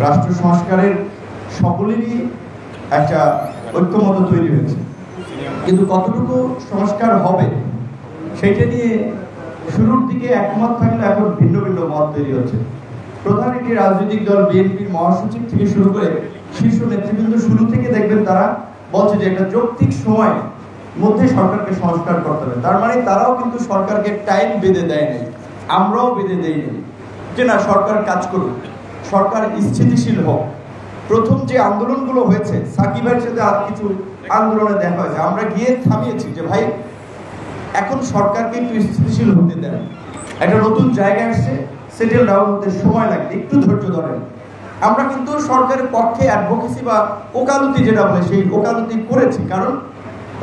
রাষ্ট্র সংস্কারের সকলেরই একটা ঐক্যমত তৈরি হয়েছে, কিন্তু কতটুকু সংস্কার হবে সেইটা নিয়ে শুরুর দিকে একমত থাকলে এখন ভিন্ন ভিন্ন মত তৈরি হচ্ছে। প্রধান একটি রাজনৈতিক দল বিএনপির মহাসচিব থেকে শুরু করে শীর্ষ নেতৃবৃন্দ শুরু থেকে দেখবেন তারা বলছে যে একটা যৌক্তিক সময় মধ্যে সরকারকে সংস্কার করতে হবে। তার মানে তারাও কিন্তু সরকারকে টাইম বেঁধে দেয় নাই, আমরাও বেঁধে দেই নাই যে না সরকার কাজ করুক, সরকার স্থিতিশীল হোক। প্রথম যে আন্দোলনগুলো হয়েছে, সাকিবের সাথে আর কিছু আন্দোলনে দেখা হয়েছে, আমরা গিয়ে থামিয়েছি যে ভাই এখন সরকারকে একটু স্থিতিশীল হতে দেন, একটা নতুন জায়গায় আসছে, সেটেল ডাউন হতে সময় লাগবে, একটু ধৈর্য ধরেন। আমরা কিন্তু সরকারের পক্ষে অ্যাডভোকেসি বা ওকালতি যেটা বলে সেই ওকালতি করেছি, কারণ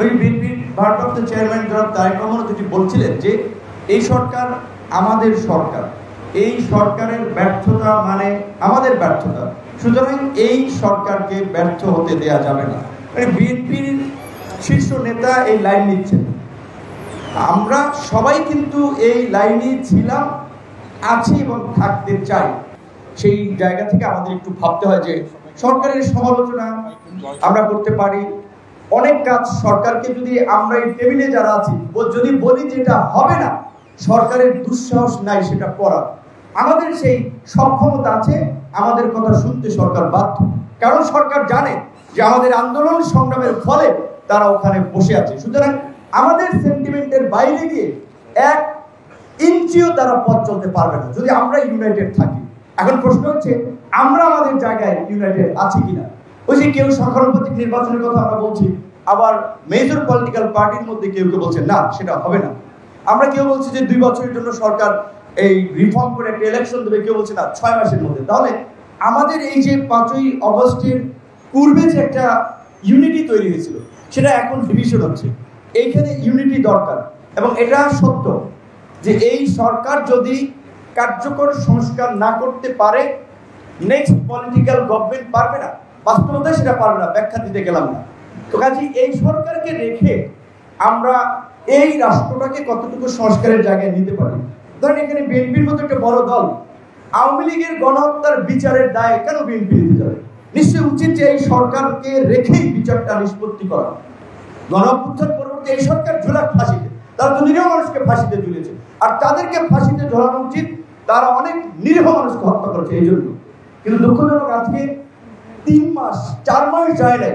ওই বিএনপির ভারপ্রাপ্ত চেয়ারম্যান জনাব তারেক রহমান যেটি বলছিলেন যে এই সরকার আমাদের সরকার, এই সরকারের ব্যর্থতা মানে আমাদের ব্যর্থতা, সুতরাং এই সরকারকে ব্যর্থ হতে দেয়া যাবে না। মানে বিএনপির শীর্ষ নেতা এই লাইন নিচ্ছেন, আমরা সবাই কিন্তু এই লাইনে ছিলাম, আছি এবং থাকতে চাই। সেই জায়গা থেকে আমাদের একটু ভাবতে হয় যে সরকারের সমালোচনা আমরা করতে পারি, অনেক কাজ সরকারকে যদি আমরা এই টেবিলে যারা আছি যদি বলি যে এটা হবে না, সরকারের দুঃসাহস নাই সেটা করার, আমাদের সেই সক্ষমতা আছে, আমাদের কথা শুনতে সরকার বাধ্য। কারণ সরকার জানে যে আমাদের আন্দোলন সংগ্রামের ফলে তারা ওখানে বসে আছে, সুতরাং আমাদের সেন্টিমেন্টের বাইরে গিয়ে এক ইঞ্চিও তারা পথ চলতে পারবে না যদি আমরা ইউনাইটেড থাকি। এখন প্রশ্ন হচ্ছে আমরা আমাদের জায়গায় ইউনাইটেড আছি কিনা। ওই যে কেউ সংখ্যানুপাতিক নির্বাচনের কথা আমরা বলছি, আবার মেজর পলিটিক্যাল পার্টির মধ্যে কেউ কেউ বলছে না সেটা হবে না। আমরা কেউ বলছি যে 2 বছরের জন্য সরকার এই রিফর্ম করে একটা ইলেকশন দেবে, কেউ বলছে না 6 মাসের মধ্যে। তাহলে আমাদের এই যে 5ই অগস্টের পূর্বে যে একটা ইউনিটি তৈরি হয়েছিল সেটা এখন ডিভিশন হচ্ছে। এইখানে ইউনিটি দরকার, এবং এটা সত্য যে এই সরকার যদি কার্যকর সংস্কার না করতে পারে নেক্সট পলিটিক্যাল গভর্নমেন্ট পারবে না, বাস্তবতায় সেটা পারবে না, ব্যাখ্যা দিতে গেলাম না। তো কাজে এই সরকারকে রেখে আমরা এই রাষ্ট্রটাকে কতটুকু সংস্কারের জায়গায় নিতে পারি। ধরেন এখানে বিএনপির মতো একটা বড় দল, আওয়ামী লীগের গণহত্যার বিচারের দায় কেন বিএনপি নিতে যাবে? নিশ্চয়ই উচিত যে এই সরকারকে রেখেই বিচারটা নিষ্পত্তি করা। গণঅভ্যুত্থান পরবর্তী এই সরকার ঝোলাক ফাঁসিতে, তারা তো নিরীহ মানুষকে ফাঁসিতে ঝুলেছে, আর তাদেরকে ফাঁসিতে ঝোলানো উচিত, তারা অনেক নিরীহ মানুষকে হত্যা করেছে এই জন্য। কিন্তু দুঃখজনক আজকে 3 মাস 4 মাস যায় নাই